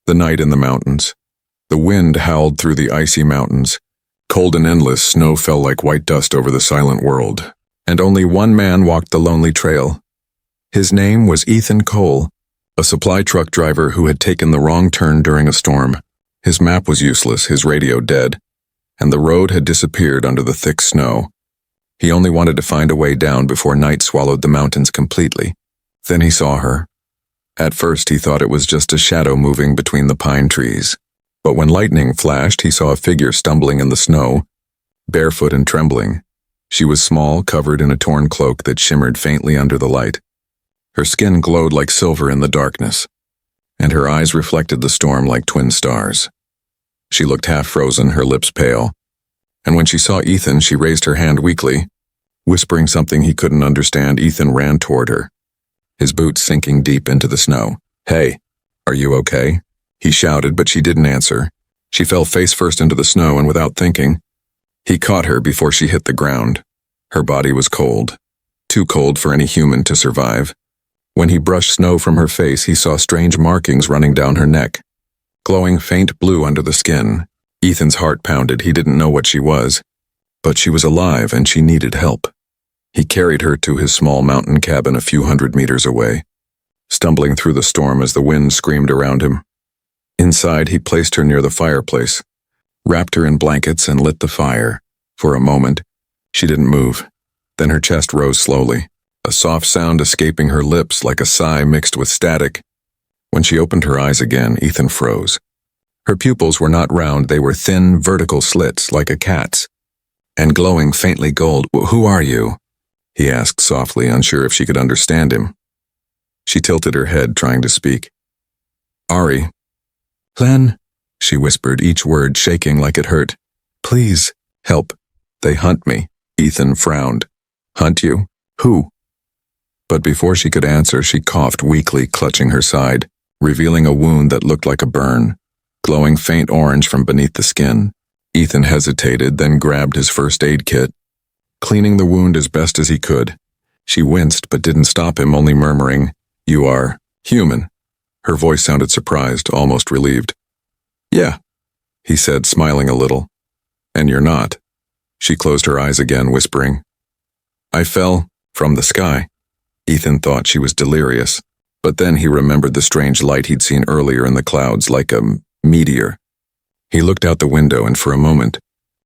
The night in the mountains. The wind howled through the icy mountains. Cold and endless, snow fell like white dust over the silent world. And only one man walked the lonely trail. His name was Ethan Cole, a supply truck driver who had taken the wrong turn during a storm. His map was useless, his radio dead, and the road had disappeared under the thick snow. He only wanted to find a way down before night swallowed the mountains completely. Then he saw her. At first he thought it was just a shadow moving between the pine trees. But when lightning flashed, he saw a figure stumbling in the snow, barefoot and trembling. She was small, covered in a torn cloak that shimmered faintly under the light. Her skin glowed like silver in the darkness, and her eyes reflected the storm like twin stars. She looked half frozen, her lips pale, and when she saw Ethan, she raised her hand weakly. Whispering something he couldn't understand, Ethan ran toward her, his boots sinking deep into the snow. "Hey, are you okay?" He shouted, but she didn't answer. She fell face first into the snow, and without thinking, he caught her before she hit the ground. Her body was cold, too cold for any human to survive. When he brushed snow from her face, he saw strange markings running down her neck, glowing faint blue under the skin. Ethan's heart pounded. He didn't know what she was, but she was alive and she needed help. He carried her to his small mountain cabin a few hundred meters away, stumbling through the storm as the wind screamed around him. Inside, he placed her near the fireplace, wrapped her in blankets and lit the fire. For a moment, she didn't move. Then her chest rose slowly, a soft sound escaping her lips like a sigh mixed with static. When she opened her eyes again, Ethan froze. Her pupils were not round, they were thin, vertical slits like a cat's, and glowing faintly gold. "Who are you?" he asked softly, unsure if she could understand him. She tilted her head, trying to speak. "Ari." "Len," she whispered, each word shaking like it hurt. "Please, help. They hunt me." Ethan frowned. "Hunt you? Who?" But before she could answer, she coughed weakly, clutching her side, revealing a wound that looked like a burn, glowing faint orange from beneath the skin. Ethan hesitated, then grabbed his first aid kit, cleaning the wound as best as he could. She winced but didn't stop him, only murmuring, "You are human." Her voice sounded surprised, almost relieved. "Yeah," he said, smiling a little. "And you're not." She closed her eyes again, whispering, "I fell from the sky." Ethan thought she was delirious, but then he remembered the strange light he'd seen earlier in the clouds, like a meteor. He looked out the window, and for a moment,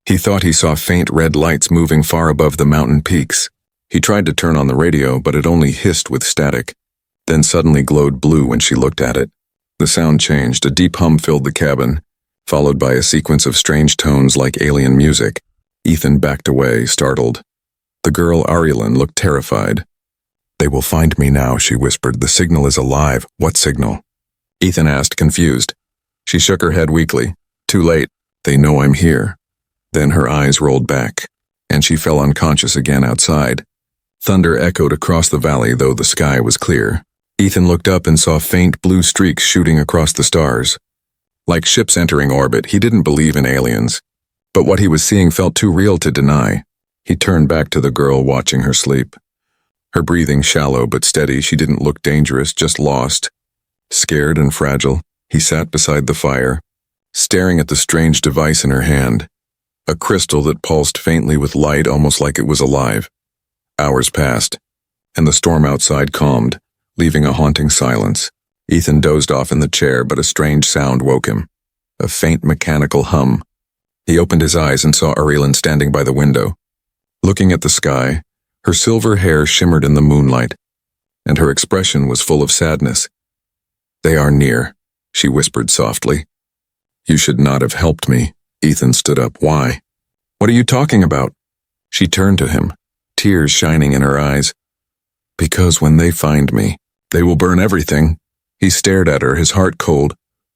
he thought he saw faint red lights moving far above the mountain peaks. He tried to turn on the radio, but it only hissed with static, then suddenly glowed blue when she looked at it. The sound changed. A deep hum filled the cabin, followed by a sequence of strange tones like alien music. Ethan backed away, startled. The girl, Arielyn, looked terrified. "They will find me now," she whispered. "The signal is alive." "What signal?" Ethan asked, confused. She shook her head weakly. "Too late. They know I'm here." Then her eyes rolled back, and she fell unconscious again outside. Thunder echoed across the valley, though the sky was clear. Ethan looked up and saw faint blue streaks shooting across the stars. Like ships entering orbit, he didn't believe in aliens, but what he was seeing felt too real to deny. He turned back to the girl, watching her sleep. Her breathing shallow but steady, she didn't look dangerous, just lost. Scared and fragile, he sat beside the fire, staring at the strange device in her hand, a crystal that pulsed faintly with light, almost like it was alive. Hours passed, and the storm outside calmed, leaving a haunting silence. Ethan dozed off in the chair, but a strange sound woke him, a faint mechanical hum. He opened his eyes and saw Arielyn standing by the window, looking at the sky. Her silver hair shimmered in the moonlight, and her expression was full of sadness. "They are near," she whispered softly. "You should not have helped me." Ethan stood up. "Why?" "What are you talking about?" She turned to him, tears shining in her eyes. "Because when they find me, they will burn everything." He stared at her, his heart cold.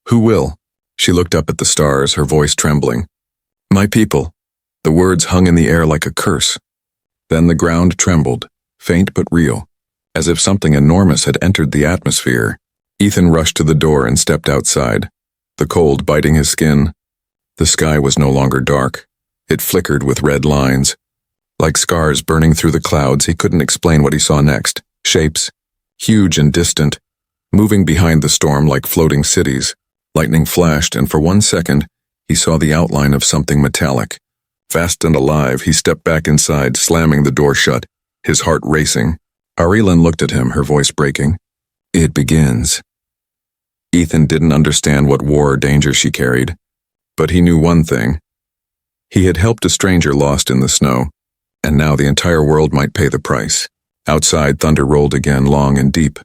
"Who will?" She looked up at the stars, her voice trembling. "My people." The words hung in the air like a curse. Then the ground trembled, faint but real, as if something enormous had entered the atmosphere. Ethan rushed to the door and stepped outside, the cold biting his skin. The sky was no longer dark. It flickered with red lines. Like scars burning through the clouds, he couldn't explain what he saw next. Shapes, huge and distant, moving behind the storm like floating cities. Lightning flashed, and for 1 second, he saw the outline of something metallic. Fast and alive, he stepped back inside, slamming the door shut, his heart racing. Arilyn looked at him, her voice breaking. It begins. Ethan didn't understand what war or danger she carried, but he knew one thing. He had helped a stranger lost in the snow, and now the entire world might pay the price. Outside, thunder rolled again, long and deep,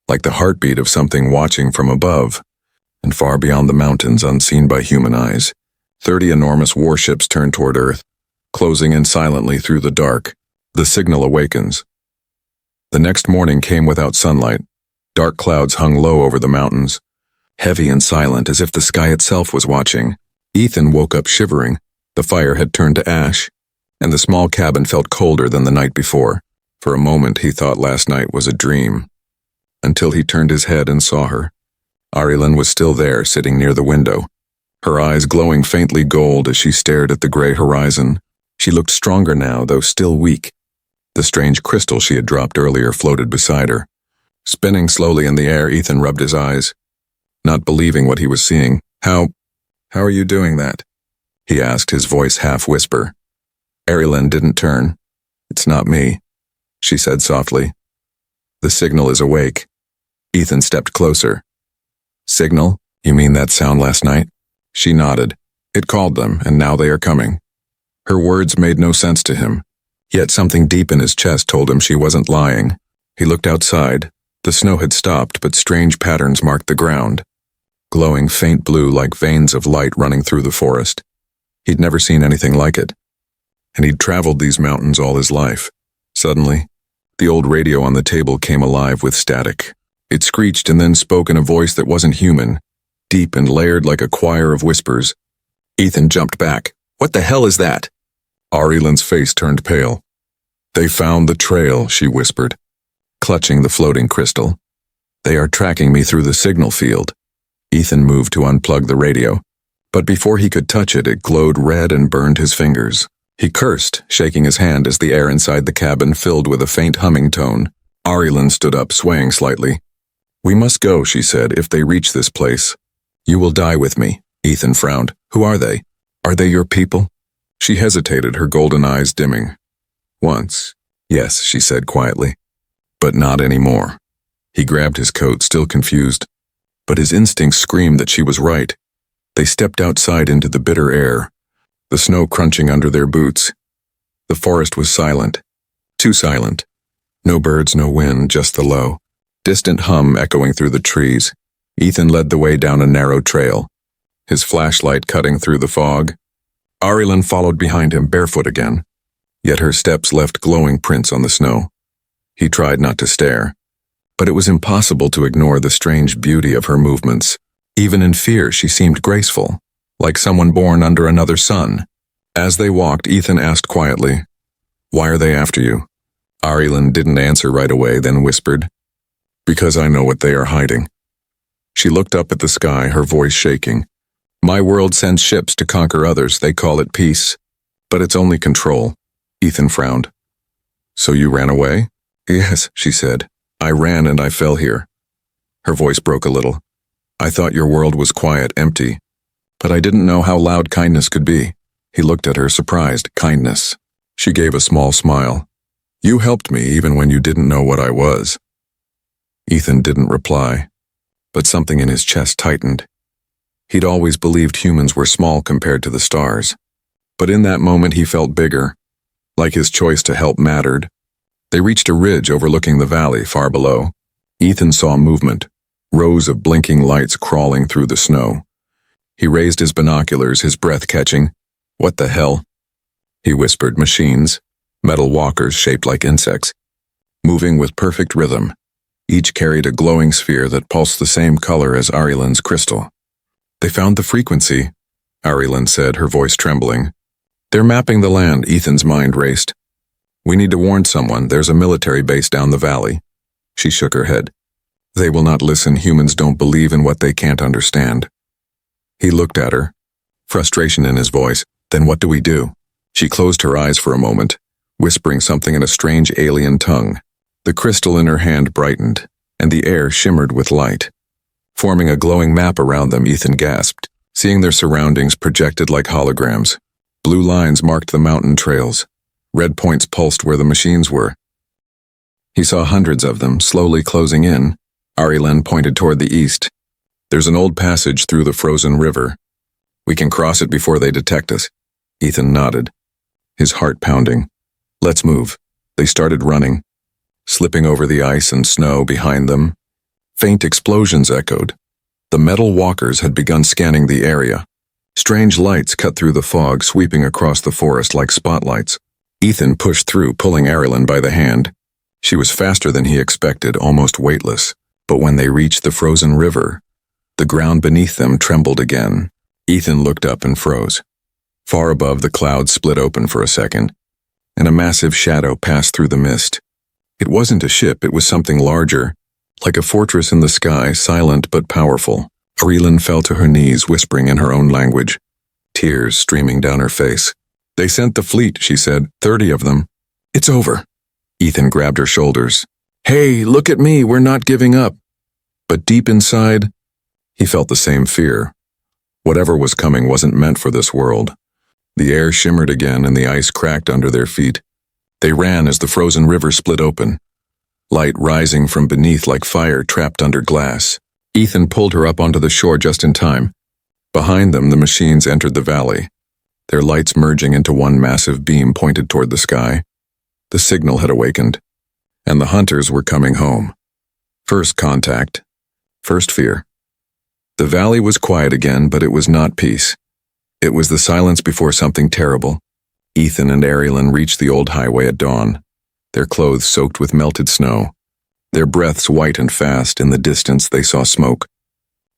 like the heartbeat of something watching from above, and far beyond the mountains, unseen by human eyes. 30 enormous warships turned toward Earth, closing in silently through the dark. The signal awakens. The next morning came without sunlight. Dark clouds hung low over the mountains, heavy and silent, as if the sky itself was watching. Ethan woke up shivering. The fire had turned to ash, and the small cabin felt colder than the night before. For a moment he thought last night was a dream, until he turned his head and saw her. Arilyn was still there, sitting near the window, her eyes glowing faintly gold as she stared at the gray horizon. She looked stronger now, though still weak. The strange crystal she had dropped earlier floated beside her. Spinning slowly in the air, Ethan rubbed his eyes, not believing what he was seeing. How are you doing that?" he asked, his voice half-whisper. Arilyn didn't turn. "It's not me," she said softly. "The signal is awake." Ethan stepped closer. "Signal? You mean that sound last night?" She nodded. "It called them, and now they are coming." Her words made no sense to him, yet something deep in his chest told him she wasn't lying. He looked outside. The snow had stopped, but strange patterns marked the ground, glowing faint blue like veins of light running through the forest. He'd never seen anything like it, and he'd traveled these mountains all his life. Suddenly, the old radio on the table came alive with static. It screeched and then spoke in a voice that wasn't human, deep and layered like a choir of whispers. Ethan jumped back. "What the hell is that?" Arilyn's face turned pale. "They found the trail," she whispered, clutching the floating crystal. "They are tracking me through the signal field." Ethan moved to unplug the radio, but before he could touch it, it glowed red and burned his fingers. He cursed, shaking his hand as the air inside the cabin filled with a faint humming tone. Arilyn stood up, swaying slightly. "We must go," she said, "if they reach this place. You will die with me." Ethan frowned. "Who are they? Are they your people?" She hesitated, her golden eyes dimming. "Once, yes," she said quietly. "But not anymore." He grabbed his coat, still confused, but his instincts screamed that she was right. They stepped outside into the bitter air, the snow crunching under their boots. The forest was silent, too silent. No birds, no wind, just the low, distant hum echoing through the trees. Ethan led the way down a narrow trail, his flashlight cutting through the fog. Arilyn followed behind him, barefoot again, yet her steps left glowing prints on the snow. He tried not to stare, but it was impossible to ignore the strange beauty of her movements. Even in fear, she seemed graceful, like someone born under another sun. As they walked, Ethan asked quietly, "Why are they after you?" Arilyn didn't answer right away, then whispered, "Because I know what they are hiding." She looked up at the sky, her voice shaking. "My world sends ships to conquer others. They call it peace, but it's only control." Ethan frowned. "So you ran away?" "Yes," she said. "I ran and I fell here." Her voice broke a little. "I thought your world was quiet, empty, but I didn't know how loud kindness could be." He looked at her, surprised. "Kindness." She gave a small smile. "You helped me even when you didn't know what I was." Ethan didn't reply, but something in his chest tightened. He'd always believed humans were small compared to the stars, but in that moment he felt bigger, like his choice to help mattered. They reached a ridge overlooking the valley far below. Ethan saw movement, rows of blinking lights crawling through the snow. He raised his binoculars, his breath catching. "What the hell?" he whispered. "Machines, metal walkers shaped like insects, moving with perfect rhythm. Each carried a glowing sphere that pulsed the same color as Arilyn's crystal." "They found the frequency," Arilyn said, her voice trembling. "They're mapping the land." Ethan's mind raced. "We need to warn someone. There's a military base down the valley." She shook her head. "They will not listen. Humans don't believe in what they can't understand." He looked at her, frustration in his voice. "Then what do we do?" She closed her eyes for a moment, whispering something in a strange alien tongue. The crystal in her hand brightened, and the air shimmered with light. Forming a glowing map around them, Ethan gasped, seeing their surroundings projected like holograms. Blue lines marked the mountain trails. Red points pulsed where the machines were. He saw hundreds of them, slowly closing in. Arilen pointed toward the east. There's an old passage through the frozen river. We can cross it before they detect us. Ethan nodded, his heart pounding. Let's move. They started running, slipping over the ice and snow behind them. Faint explosions echoed. The metal walkers had begun scanning the area. Strange lights cut through the fog, sweeping across the forest like spotlights. Ethan pushed through, pulling Arilen by the hand. She was faster than he expected, almost weightless. But when they reached the frozen river, the ground beneath them trembled again. Ethan looked up and froze. Far above, the clouds split open for a second, and a massive shadow passed through the mist. It wasn't a ship, it was something larger, like a fortress in the sky, silent but powerful. Arilen fell to her knees, whispering in her own language, tears streaming down her face. They sent the fleet, she said, 30 of them. It's over. Ethan grabbed her shoulders. Hey, look at me, we're not giving up. But deep inside, he felt the same fear. Whatever was coming wasn't meant for this world. The air shimmered again and the ice cracked under their feet. They ran as the frozen river split open, light rising from beneath like fire trapped under glass. Ethan pulled her up onto the shore just in time. Behind them, the machines entered the valley, their lights merging into one massive beam pointed toward the sky. The signal had awakened, and the hunters were coming home. First contact, first fear. The valley was quiet again, but it was not peace. It was the silence before something terrible. Ethan and Arilen reached the old highway at dawn, their clothes soaked with melted snow, their breaths white and fast. In the distance they saw smoke.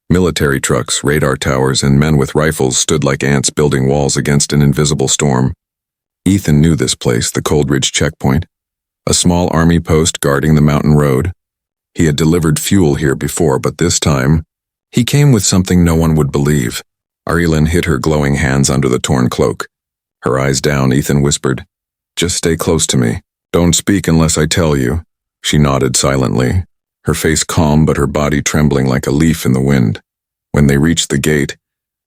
Military trucks, radar towers, and men with rifles stood like ants building walls against an invisible storm. Ethan knew this place, the Cold Ridge checkpoint, a small army post guarding the mountain road. He had delivered fuel here before, but this time, he came with something no one would believe. Arilen hid her glowing hands under the torn cloak. Her eyes down, Ethan whispered, "Just stay close to me. Don't speak unless I tell you." She nodded silently, her face calm but her body trembling like a leaf in the wind. When they reached the gate,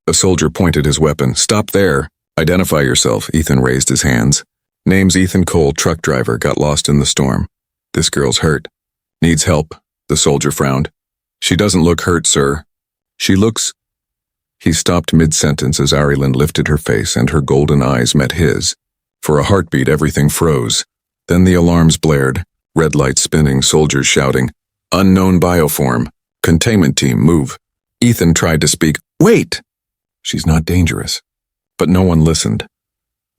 a soldier pointed his weapon. "Stop there. Identify yourself." Ethan raised his hands. "Name's Ethan Cole, truck driver, got lost in the storm. This girl's hurt. Needs help." The soldier frowned. "She doesn't look hurt, sir. She looks—" He stopped mid-sentence as Arilen lifted her face and her golden eyes met his. For a heartbeat, everything froze. Then the alarms blared, red lights spinning, soldiers shouting, "Unknown bioform. Containment team, move." Ethan tried to speak. "Wait! She's not dangerous." But no one listened.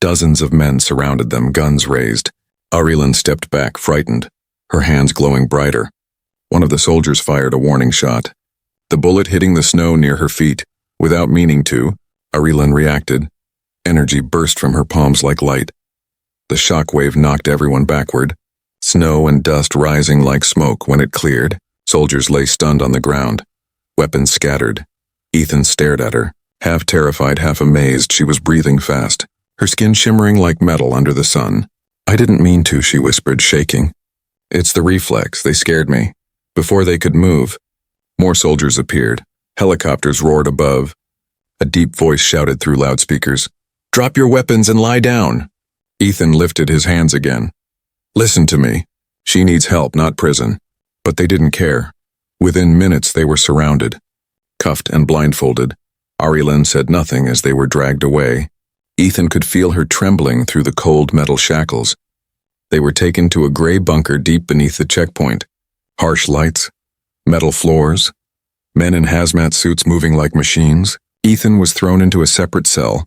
Dozens of men surrounded them, guns raised. Arilen stepped back, frightened, her hands glowing brighter. One of the soldiers fired a warning shot. The bullet hitting the snow near her feet. Without meaning to, Arilen reacted. Energy burst from her palms like light. The shock wave knocked everyone backward, snow and dust rising like smoke. When it cleared, soldiers lay stunned on the ground, weapons scattered. Ethan stared at her, half terrified, half amazed. She was breathing fast, her skin shimmering like metal under the sun. "I didn't mean to," she whispered, shaking. "It's the reflex. They scared me." Before they could move, more soldiers appeared. Helicopters roared above. A deep voice shouted through loudspeakers, "Drop your weapons and lie down." Ethan lifted his hands again. "Listen to me. She needs help, not prison." But they didn't care. Within minutes they were surrounded, cuffed and blindfolded. Arilen said nothing as they were dragged away. Ethan could feel her trembling through the cold metal shackles. They were taken to a gray bunker deep beneath the checkpoint. Harsh lights, metal floors, men in hazmat suits moving like machines. Ethan was thrown into a separate cell,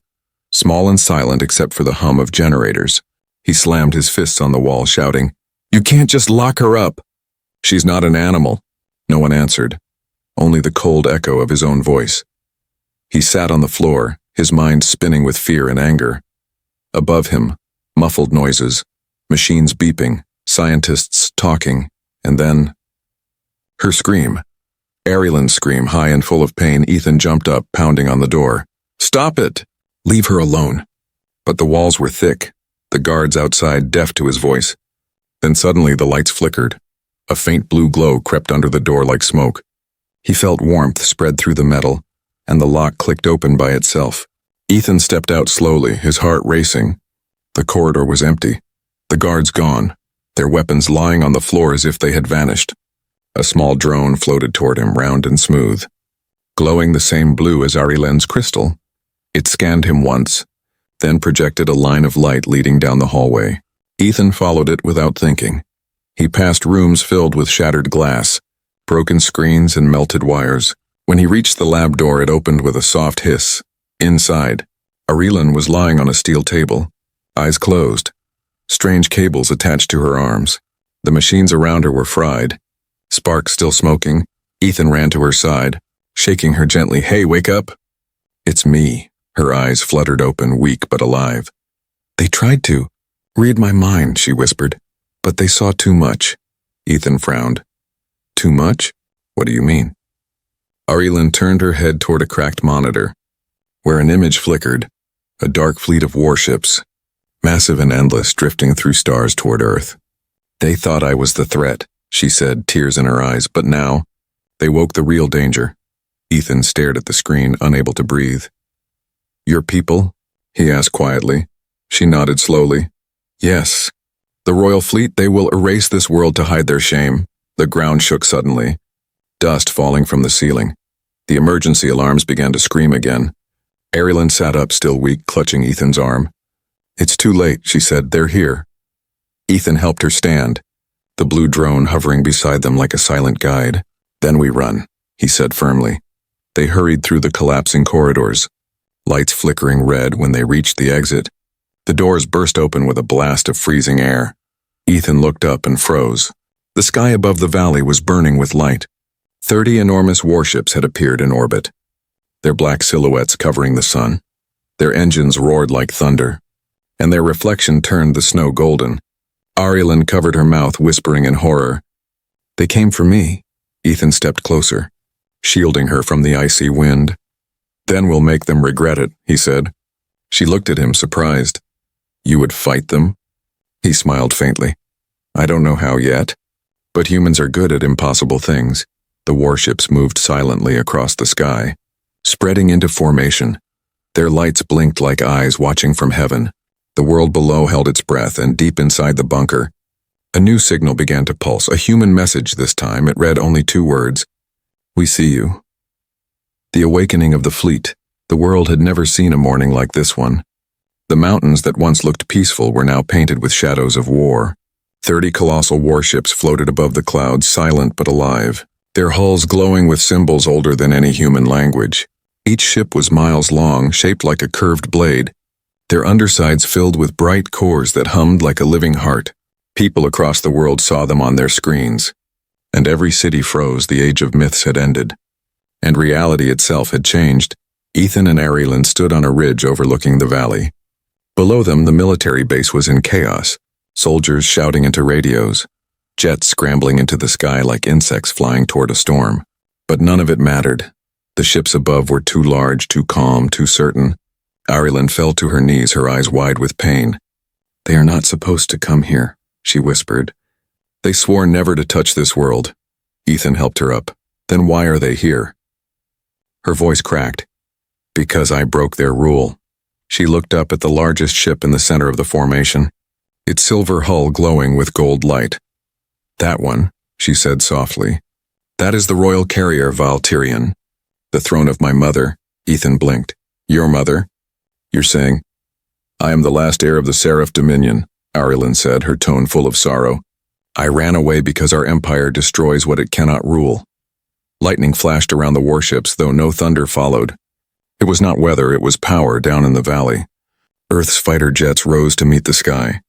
small and silent except for the hum of generators. He slammed his fists on the wall, shouting, "You can't just lock her up." "She's not an animal." No one answered, only the cold echo of his own voice. He sat on the floor, his mind spinning with fear and anger. Above him, muffled noises, machines beeping, scientists talking, and then her scream. Arilen's scream, high and full of pain. Ethan jumped up, pounding on the door. "Stop it! Leave her alone." But the walls were thick, the guards outside deaf to his voice. Then suddenly the lights flickered. A faint blue glow crept under the door like smoke. He felt warmth spread through the metal, and the lock clicked open by itself. Ethan stepped out slowly, his heart racing. The corridor was empty. The guards gone, their weapons lying on the floor as if they had vanished. A small drone floated toward him, round and smooth, glowing the same blue as Arilen's crystal. It scanned him once, then projected a line of light leading down the hallway. Ethan followed it without thinking. He passed rooms filled with shattered glass, broken screens and melted wires. When he reached the lab door, it opened with a soft hiss. Inside, Arilen was lying on a steel table, eyes closed, strange cables attached to her arms. The machines around her were fried, sparks still smoking. Ethan ran to her side, shaking her gently. "Hey, wake up." "It's me." Her eyes fluttered open, weak but alive. "They tried to read my mind," she whispered, "but they saw too much." Ethan frowned. "Too much? What do you mean?" Arilen turned her head toward a cracked monitor, where an image flickered, a dark fleet of warships, massive and endless, drifting through stars toward Earth. "They thought I was the threat," she said, tears in her eyes, "but now they woke the real danger." Ethan stared at the screen, unable to breathe. "Your people?" he asked quietly. She nodded slowly. "Yes. The Royal Fleet, they will erase this world to hide their shame." The ground shook suddenly, dust falling from the ceiling. The emergency alarms began to scream again. Arilen sat up, still weak, clutching Ethan's arm. "It's too late," she said. "They're here." Ethan helped her stand, the blue drone hovering beside them like a silent guide. "Then we run," he said firmly. They hurried through the collapsing corridors, lights flickering red when they reached the exit. The doors burst open with a blast of freezing air. Ethan looked up and froze. The sky above the valley was burning with light. 30 enormous warships had appeared in orbit, their black silhouettes covering the sun. Their engines roared like thunder, and their reflection turned the snow golden. Arilen covered her mouth, whispering in horror. "They came for me." Ethan stepped closer, shielding her from the icy wind. "Then we'll make them regret it," he said. She looked at him, surprised. "You would fight them?" He smiled faintly. "I don't know how yet, but humans are good at impossible things." The warships moved silently across the sky, spreading into formation. Their lights blinked like eyes watching from heaven. The world below held its breath, and deep inside the bunker, a new signal began to pulse, a human message this time. It read only 2 words. "We see you." The awakening of the fleet. The world had never seen a morning like this one. The mountains that once looked peaceful were now painted with shadows of war. 30 colossal warships floated above the clouds, silent but alive, their hulls glowing with symbols older than any human language. Each ship was miles long, shaped like a curved blade, their undersides filled with bright cores that hummed like a living heart. People across the world saw them on their screens, and every city froze. The age of myths had ended, and reality itself had changed. Ethan and Arilen stood on a ridge overlooking the valley. Below them, the military base was in chaos, soldiers shouting into radios, jets scrambling into the sky like insects flying toward a storm. But none of it mattered. The ships above were too large, too calm, too certain. Arilen fell to her knees, her eyes wide with pain. "They are not supposed to come here," she whispered. "They swore never to touch this world." Ethan helped her up. "Then why are they here?" Her voice cracked. "Because I broke their rule." She looked up at the largest ship in the center of the formation, its silver hull glowing with gold light. "That one," she said softly. "That is the royal carrier Valtirian, the throne of my mother." Ethan blinked. "Your mother? You're saying?" "I am the last heir of the Seraph Dominion," Arilen said, her tone full of sorrow. "I ran away because our empire destroys what it cannot rule." Lightning flashed around the warships, though no thunder followed. It was not weather, it was power down in the valley. Earth's fighter jets rose to meet the sky,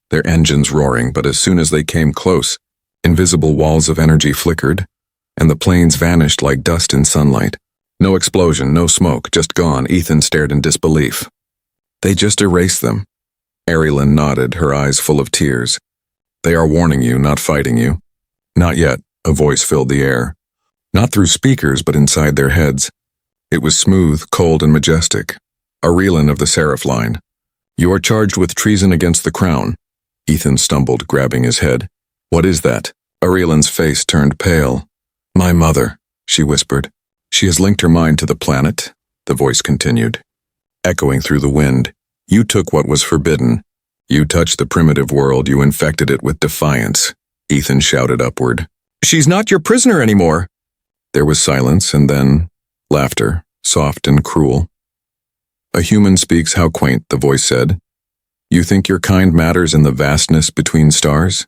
their engines roaring, but as soon as they came close, invisible walls of energy flickered, and the planes vanished like dust in sunlight. No explosion, no smoke, just gone. Ethan stared in disbelief. "They just erased them." Arilen nodded, her eyes full of tears. "They are warning you, not fighting you." "Not yet," a voice filled the air. Not through speakers, but inside their heads. It was smooth, cold, and majestic. Arilen of the Seraph line. "You are charged with treason against the crown." Ethan stumbled, grabbing his head. "What is that?" Arilen's face turned pale. "My mother," she whispered. She has linked her mind to the planet, the voice continued, echoing through the wind. You took what was forbidden. You touched the primitive world, you infected it with defiance. Ethan shouted upward. She's not your prisoner anymore. There was silence and then laughter, soft and cruel. A human speaks, how quaint, the voice said. You think your kind matters in the vastness between stars?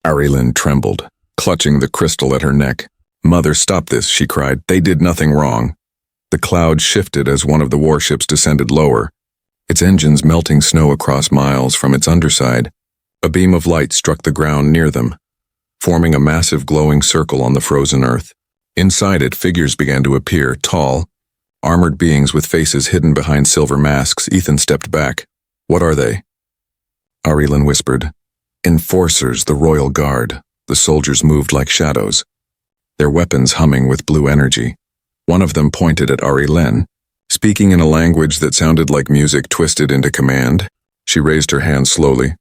Arilyn trembled, clutching the crystal at her neck. Mother, stop this, she cried. They did nothing wrong. The cloud shifted as one of the warships descended lower, its engines melting snow across miles from its underside. A beam of light struck the ground near them, forming a massive glowing circle on the frozen earth. Inside it, figures began to appear, tall, armored beings with faces hidden behind silver masks. Ethan stepped back. What are they? Arilyn whispered. Enforcers, the royal guard. The soldiers moved like shadows, their weapons humming with blue energy. One of them pointed at Arilyn, speaking in a language that sounded like music twisted into command. She raised her hand slowly.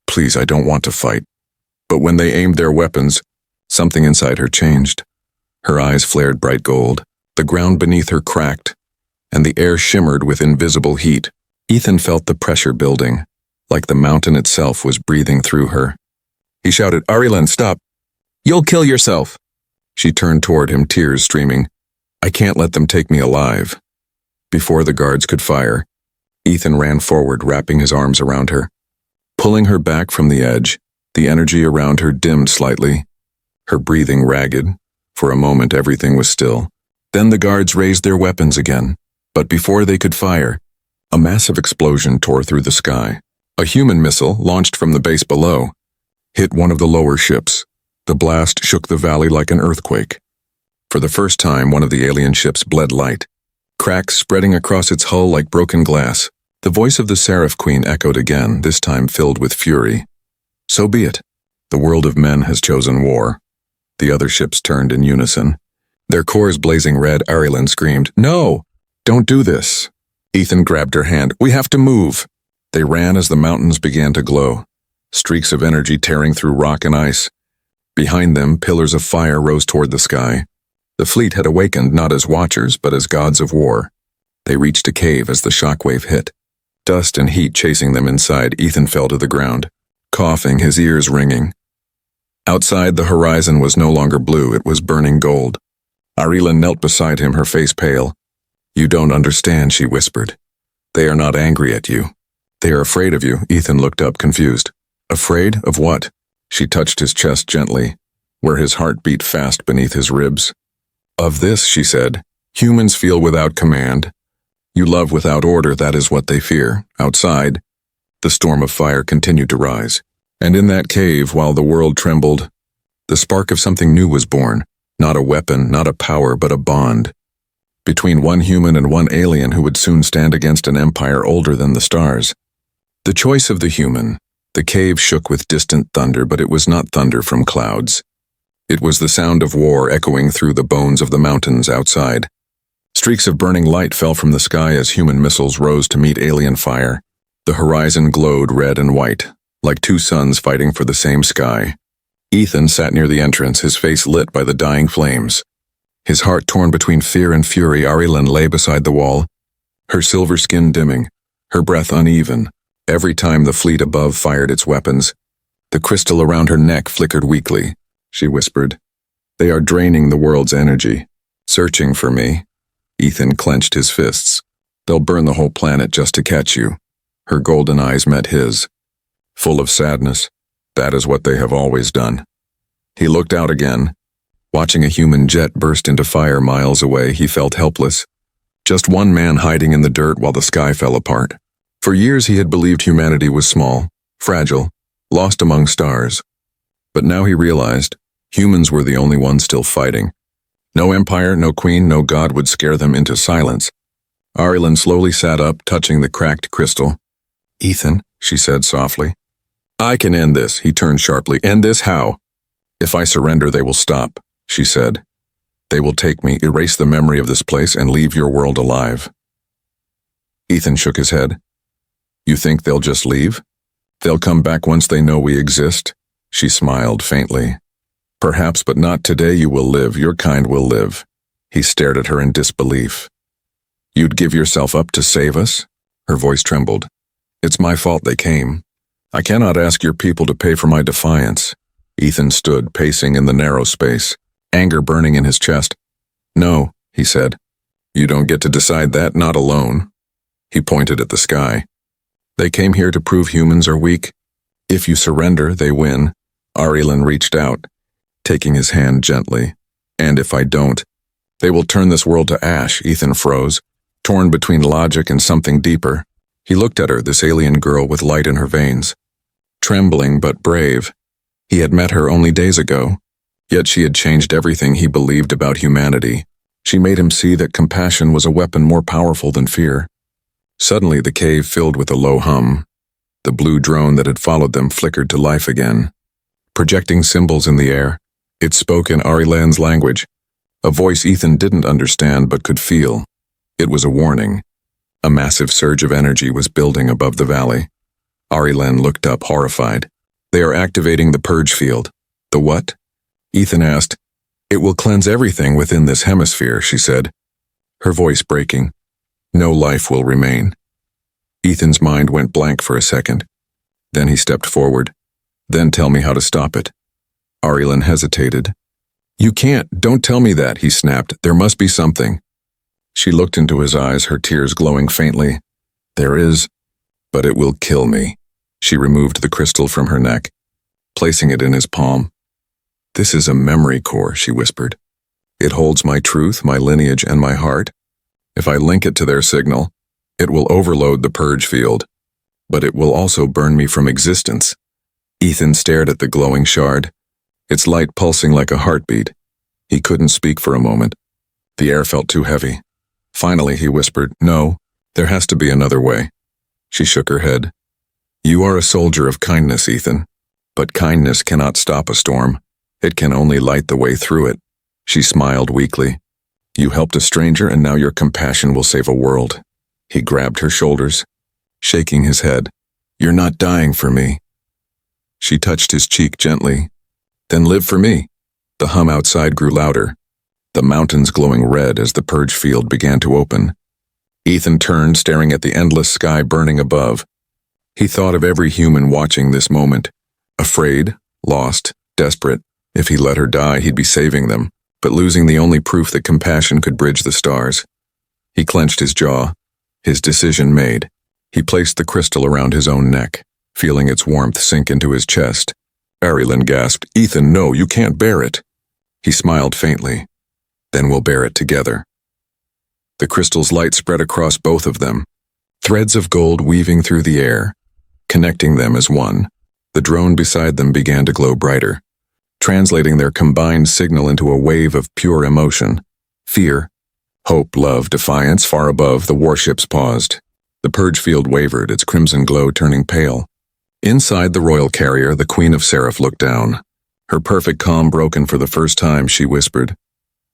Please, I don't want to fight. But when they aimed their weapons, something inside her changed. Her eyes flared bright gold. The ground beneath her cracked, and the air shimmered with invisible heat. Ethan felt the pressure building, like the mountain itself was breathing through her. He shouted, Arilyn, stop! You'll kill yourself! She turned toward him, tears streaming. I can't let them take me alive. Before the guards could fire, Ethan ran forward, wrapping his arms around her. Pulling her back from the edge, the energy around her dimmed slightly, her breathing ragged. For a moment, everything was still. Then the guards raised their weapons again, but before they could fire, a massive explosion tore through the sky. A human missile, launched from the base below, hit one of the lower ships. The blast shook the valley like an earthquake. For the first time, one of the alien ships bled light, cracks spreading across its hull like broken glass. The voice of the Seraph Queen echoed again, this time filled with fury. So be it. The world of men has chosen war. The other ships turned in unison. Their cores blazing red, Arilyn screamed, No! Don't do this! Ethan grabbed her hand. We have to move! They ran as the mountains began to glow, streaks of energy tearing through rock and ice. Behind them, pillars of fire rose toward the sky. The fleet had awakened not as watchers, but as gods of war. They reached a cave as the shockwave hit. Dust and heat chasing them inside, Ethan fell to the ground, coughing, his ears ringing. Outside, the horizon was no longer blue, it was burning gold. Arilyn knelt beside him, her face pale. You don't understand, she whispered. They are not angry at you. They are afraid of you. Ethan looked up, confused. Afraid of what? She touched his chest gently, where his heart beat fast beneath his ribs. Of this, she said. Humans feel without command. You love without order, that is what they fear. Outside, the storm of fire continued to rise. And in that cave, while the world trembled, the spark of something new was born. Not a weapon, not a power, but a bond. Between one human and one alien who would soon stand against an empire older than the stars. The choice of the human. The cave shook with distant thunder, but it was not thunder from clouds. It was the sound of war echoing through the bones of the mountains outside. Streaks of burning light fell from the sky as human missiles rose to meet alien fire. The horizon glowed red and white, like two suns fighting for the same sky. Ethan sat near the entrance, his face lit by the dying flames. His heart torn between fear and fury, Arilyn lay beside the wall, her silver skin dimming, her breath uneven. Every time the fleet above fired its weapons, the crystal around her neck flickered weakly. She whispered, They are draining the world's energy, searching for me. Ethan clenched his fists. They'll burn the whole planet just to catch you. Her golden eyes met his, full of sadness. That is what they have always done. He looked out again. Watching a human jet burst into fire miles away, he felt helpless. Just one man hiding in the dirt while the sky fell apart. For years he had believed humanity was small, fragile, lost among stars. But now he realized humans were the only ones still fighting. No empire, no queen, no god would scare them into silence. Arilyn slowly sat up, touching the cracked crystal. Ethan, she said softly. I can end this, he turned sharply. End this how? If I surrender, they will stop, she said. They will take me, erase the memory of this place, and leave your world alive. Ethan shook his head. You think they'll just leave? They'll come back once they know we exist? She smiled faintly. Perhaps, but not today. You will live. Your kind will live. He stared at her in disbelief. You'd give yourself up to save us? Her voice trembled. It's my fault they came. I cannot ask your people to pay for my defiance. Ethan stood, pacing in the narrow space, anger burning in his chest. No, he said. You don't get to decide that, not alone. He pointed at the sky. They came here to prove humans are weak. If you surrender, they win. Arilyn reached out, taking his hand gently. And if I don't, they will turn this world to ash. Ethan froze, torn between logic and something deeper. He looked at her, this alien girl with light in her veins. Trembling but brave. He had met her only days ago, yet she had changed everything he believed about humanity. She made him see that compassion was a weapon more powerful than fear. Suddenly the cave filled with a low hum. The blue drone that had followed them flickered to life again, projecting symbols in the air. It spoke in Arilyn's language, a voice Ethan didn't understand but could feel. It was a warning. A massive surge of energy was building above the valley. Arilyn looked up, horrified. They are activating the purge field. The what? Ethan asked. It will cleanse everything within this hemisphere, she said, her voice breaking. No life will remain. Ethan's mind went blank for a second. Then he stepped forward. Then tell me how to stop it. Arilyn hesitated. You can't, don't tell me that, he snapped. There must be something. She looked into his eyes, her tears glowing faintly. There is, but it will kill me. She removed the crystal from her neck, placing it in his palm. This is a memory core, she whispered. It holds my truth, my lineage, and my heart. If I link it to their signal, it will overload the purge field, but it will also burn me from existence. Ethan stared at the glowing shard, its light pulsing like a heartbeat. He couldn't speak for a moment. The air felt too heavy. Finally, he whispered, No, there has to be another way. She shook her head. You are a soldier of kindness, Ethan, but kindness cannot stop a storm. It can only light the way through it. She smiled weakly. You helped a stranger, and now your compassion will save a world. He grabbed her shoulders, shaking his head. You're not dying for me. She touched his cheek gently. Then live for me. The hum outside grew louder, the mountains glowing red as the purge field began to open. Ethan turned, staring at the endless sky burning above. He thought of every human watching this moment, afraid, lost, desperate. If he let her die, he'd be saving them, but losing the only proof that compassion could bridge the stars. He clenched his jaw, his decision made. He placed the crystal around his own neck, feeling its warmth sink into his chest. Arilyn gasped, Ethan, no, you can't bear it. He smiled faintly. Then we'll bear it together. The crystal's light spread across both of them, threads of gold weaving through the air, connecting them as one. The drone beside them began to glow brighter, translating their combined signal into a wave of pure emotion. Fear, hope, love, defiance. Far above, the warships paused. The purge field wavered, its crimson glow turning pale. Inside the royal carrier, the Queen of Seraph looked down. Her perfect calm broken for the first time, she whispered,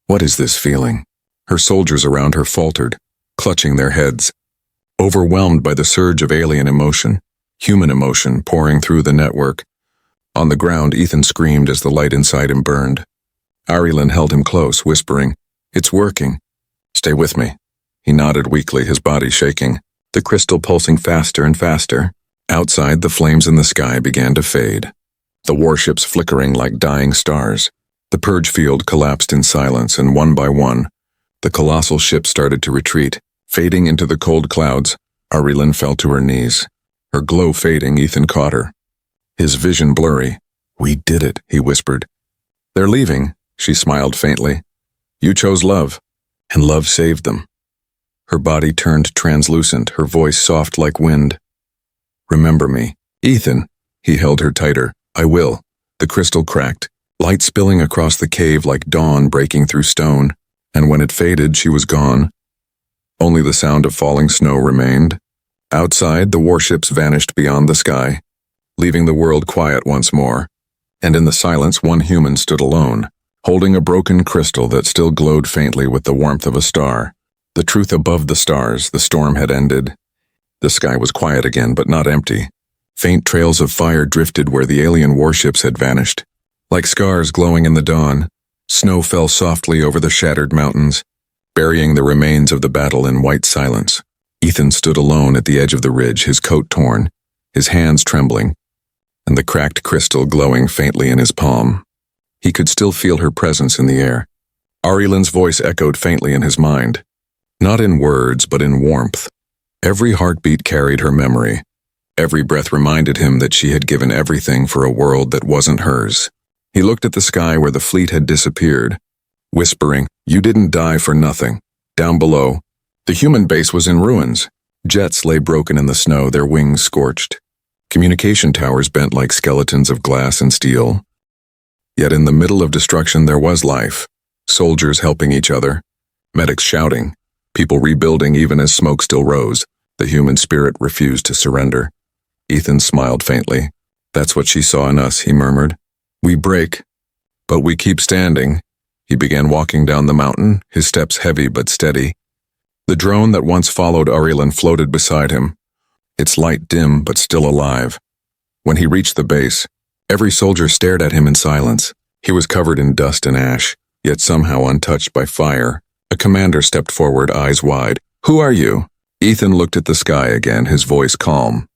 What is this feeling? Her soldiers around her faltered, clutching their heads, overwhelmed by the surge of alien emotion, human emotion pouring through the network. On the ground, Ethan screamed as the light inside him burned. Arilyn held him close, whispering, It's working. Stay with me. He nodded weakly, his body shaking, the crystal pulsing faster and faster. Outside, the flames in the sky began to fade, the warships flickering like dying stars. The purge field collapsed in silence, and one by one, the colossal ship started to retreat, fading into the cold clouds. Arilyn fell to her knees. Her glow fading, Ethan caught her, his vision blurry. We did it, he whispered. They're leaving, she smiled faintly. You chose love, and love saved them. Her body turned translucent, her voice soft like wind. Remember me, Ethan. He held her tighter. I will. The crystal cracked, light spilling across the cave like dawn breaking through stone, and when it faded, she was gone. Only the sound of falling snow remained. Outside, the warships vanished beyond the sky, leaving the world quiet once more, and in the silence one human stood alone, holding a broken crystal that still glowed faintly with the warmth of a star. The truth above the stars, the storm had ended. The sky was quiet again, but not empty. Faint trails of fire drifted where the alien warships had vanished. Like scars glowing in the dawn, snow fell softly over the shattered mountains, burying the remains of the battle in white silence. Ethan stood alone at the edge of the ridge, his coat torn, his hands trembling, and the cracked crystal glowing faintly in his palm. He could still feel her presence in the air. Arilan's voice echoed faintly in his mind, not in words but in warmth. Every heartbeat carried her memory. Every breath reminded him that she had given everything for a world that wasn't hers. He looked at the sky where the fleet had disappeared, whispering, "You didn't die for nothing." Down below, the human base was in ruins. Jets lay broken in the snow, their wings scorched. Communication towers bent like skeletons of glass and steel. Yet in the middle of destruction there was life. Soldiers helping each other, medics shouting, people rebuilding even as smoke still rose. The human spirit refused to surrender. Ethan smiled faintly. "That's what she saw in us," he murmured. "We break, but we keep standing." He began walking down the mountain, his steps heavy but steady. The drone that once followed Arilan floated beside him, its light dim but still alive. When he reached the base, every soldier stared at him in silence. He was covered in dust and ash, yet somehow untouched by fire. A commander stepped forward, eyes wide. "Who are you?" Ethan looked at the sky again, his voice calm.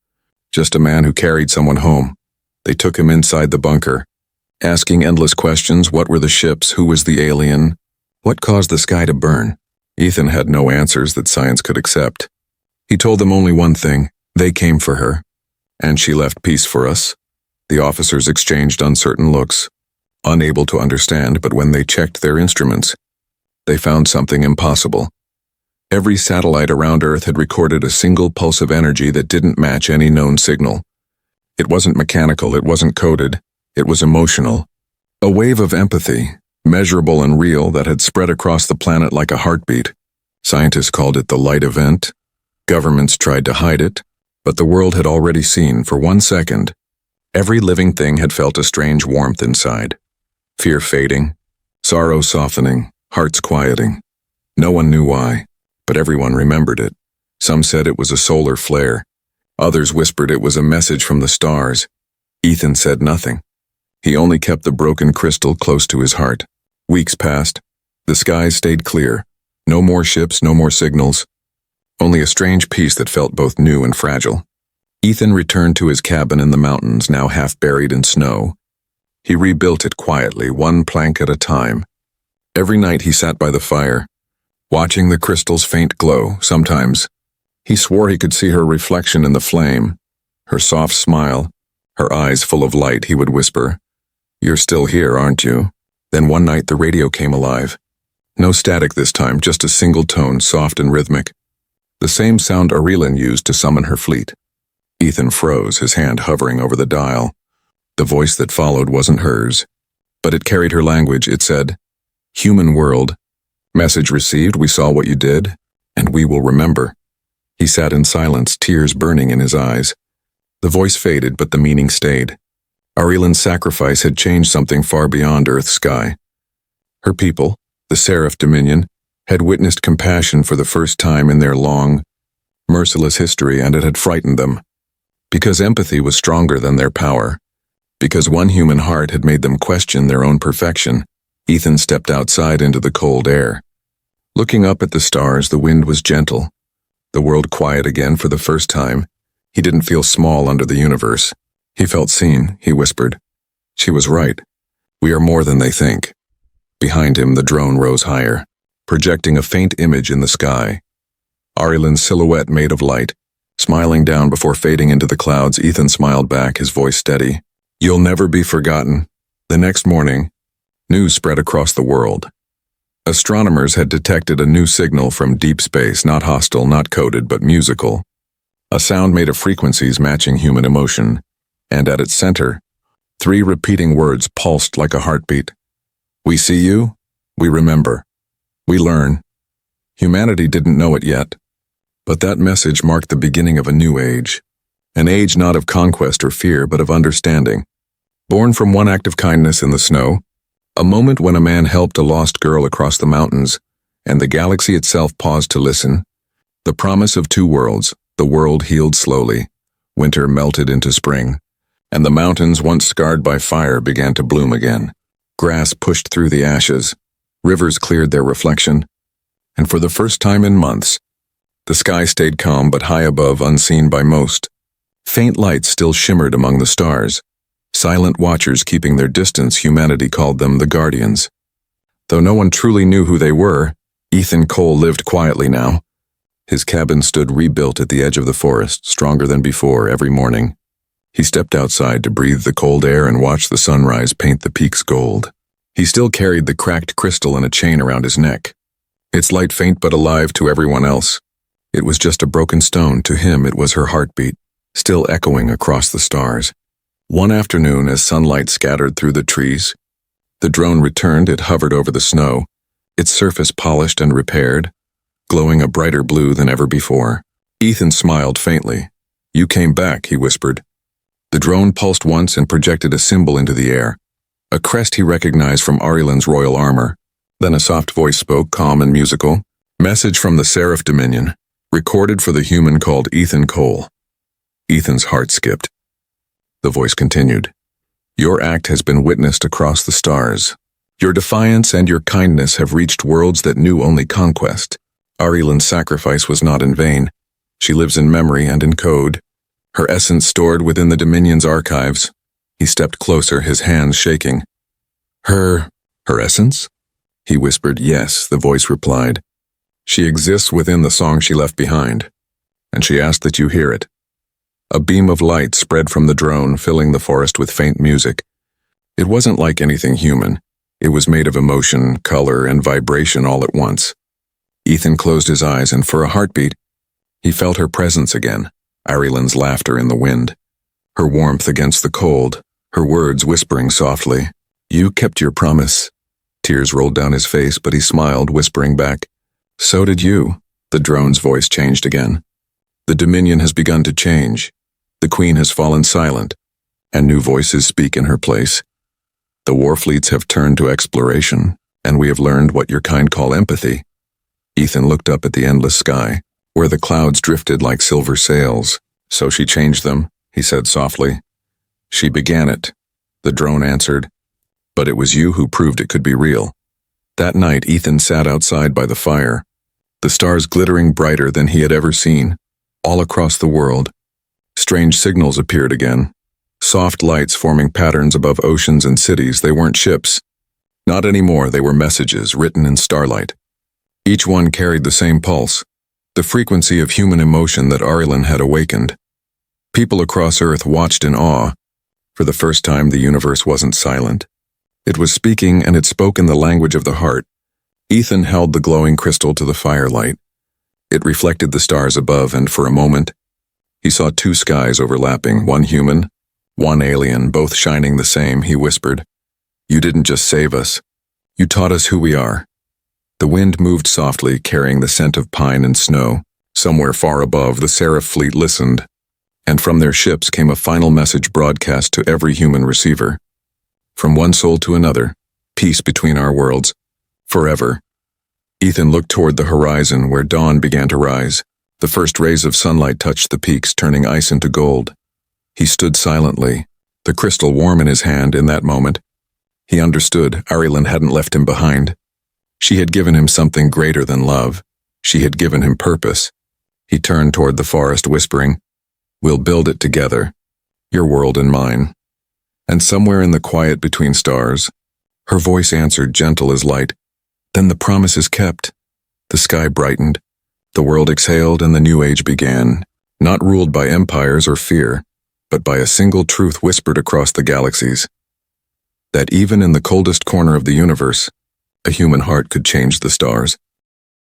"Just a man who carried someone home." They took him inside the bunker, asking endless questions. What were the ships? Who was the alien? What caused the sky to burn? Ethan had no answers that science could accept. He told them only one thing: they came for her, and she left peace for us. The officers exchanged uncertain looks, unable to understand, but when they checked their instruments, they found something impossible. Every satellite around Earth had recorded a single pulse of energy that didn't match any known signal. It wasn't mechanical, it wasn't coded, it was emotional. A wave of empathy, measurable and real, that had spread across the planet like a heartbeat. Scientists called it the light event. Governments tried to hide it, but the world had already seen, for 1 second, every living thing had felt a strange warmth inside. Fear fading, sorrow softening, hearts quieting. No one knew why, but everyone remembered it. Some said it was a solar flare. Others whispered it was a message from the stars. Ethan said nothing. He only kept the broken crystal close to his heart. Weeks passed. The skies stayed clear. No more ships, no more signals. Only a strange peace that felt both new and fragile. Ethan returned to his cabin in the mountains, now half buried in snow. He rebuilt it quietly, one plank at a time. Every night he sat by the fire, watching the crystal's faint glow. Sometimes he swore he could see her reflection in the flame, her soft smile, her eyes full of light. He would whisper, "You're still here, aren't you?" Then one night the radio came alive. No static this time, just a single tone, soft and rhythmic. The same sound Arilan used to summon her fleet. Ethan froze, his hand hovering over the dial. The voice that followed wasn't hers, but it carried her language. It said, "Human world. Message received, we saw what you did, and we will remember." He sat in silence, tears burning in his eyes. The voice faded, but the meaning stayed. Arilan's sacrifice had changed something far beyond Earth's sky. Her people, the Seraph Dominion, had witnessed compassion for the first time in their long, merciless history, and it had frightened them. Because empathy was stronger than their power. Because one human heart had made them question their own perfection. Ethan stepped outside into the cold air. Looking up at the stars, the wind was gentle. The world quiet again for the first time. He didn't feel small under the universe. He felt seen, he whispered. She was right. We are more than they think. Behind him, the drone rose higher, projecting a faint image in the sky. Arilan's silhouette made of light, smiling down before fading into the clouds. Ethan smiled back, his voice steady. "You'll never be forgotten." The next morning, news spread across the world. Astronomers had detected a new signal from deep space, not hostile, not coded, but musical. A sound made of frequencies matching human emotion, and at its center, 3 repeating words pulsed like a heartbeat. "We see you, we remember, we learn." Humanity didn't know it yet, but that message marked the beginning of a new age. An age not of conquest or fear, but of understanding. Born from one act of kindness in the snow, a moment when a man helped a lost girl across the mountains, and the galaxy itself paused to listen. The promise of 2 worlds, the world healed slowly. Winter melted into spring, and the mountains once scarred by fire began to bloom again. Grass pushed through the ashes, rivers cleared their reflection, and for the first time in months, the sky stayed calm but high above, unseen by most. Faint lights still shimmered among the stars. Silent watchers keeping their distance, humanity called them the Guardians. Though no one truly knew who they were, Ethan Cole lived quietly now. His cabin stood rebuilt at the edge of the forest, stronger than before every morning. He stepped outside to breathe the cold air and watch the sunrise paint the peaks gold. He still carried the cracked crystal in a chain around his neck. Its light faint but alive to everyone else. It was just a broken stone. To him it was her heartbeat, still echoing across the stars. One afternoon, as sunlight scattered through the trees, the drone returned. It hovered over the snow, its surface polished and repaired, glowing a brighter blue than ever before. Ethan smiled faintly. "You came back," he whispered. The drone pulsed once and projected a symbol into the air, a crest he recognized from Arilan's royal armor. Then a soft voice spoke, calm and musical. "Message from the Seraph Dominion, recorded for the human called Ethan Cole." Ethan's heart skipped. The voice continued. "Your act has been witnessed across the stars. Your defiance and your kindness have reached worlds that knew only conquest. Arilan's sacrifice was not in vain. She lives in memory and in code, her essence stored within the Dominion's archives." He stepped closer, his hands shaking. Her essence?" He whispered. "Yes," the voice replied. "She exists within the song she left behind, and she asked that you hear it." A beam of light spread from the drone, filling the forest with faint music. It wasn't like anything human. It was made of emotion, color, and vibration all at once. Ethan closed his eyes, and for a heartbeat, he felt her presence again, Arilan's laughter in the wind, her warmth against the cold, her words whispering softly. "You kept your promise." Tears rolled down his face, but he smiled, whispering back, "So did you." The drone's voice changed again. "The Dominion has begun to change. The Queen has fallen silent, and new voices speak in her place. The war fleets have turned to exploration, and we have learned what your kind call empathy." Ethan looked up at the endless sky, where the clouds drifted like silver sails. "So she changed them," he said softly. "She began it," the drone answered. "But it was you who proved it could be real." That night, Ethan sat outside by the fire, the stars glittering brighter than he had ever seen. All across the world, strange signals appeared again. Soft lights forming patterns above oceans and cities. They weren't ships. Not anymore, they were messages written in starlight. Each one carried the same pulse, the frequency of human emotion that Arilan had awakened. People across Earth watched in awe. For the first time, the universe wasn't silent. It was speaking, and it spoke in the language of the heart. Ethan held the glowing crystal to the firelight. It reflected the stars above, and for a moment, he saw two skies overlapping, one human, one alien, both shining the same. He whispered, "You didn't just save us. You taught us who we are." The wind moved softly, carrying the scent of pine and snow. Somewhere far above, the Seraph fleet listened, and from their ships came a final message broadcast to every human receiver. From one soul to another, peace between our worlds, forever. Ethan looked toward the horizon, where dawn began to rise. The first rays of sunlight touched the peaks, turning ice into gold. He stood silently, the crystal warm in his hand. In that moment, he understood Arilan hadn't left him behind. She had given him something greater than love. She had given him purpose. He turned toward the forest, whispering, "We'll build it together, your world and mine." And somewhere in the quiet between stars, her voice answered, gentle as light, "Then the promise is kept." The sky brightened, the world exhaled, and the new age began, not ruled by empires or fear, but by a single truth whispered across the galaxies, that even in the coldest corner of the universe, a human heart could change the stars.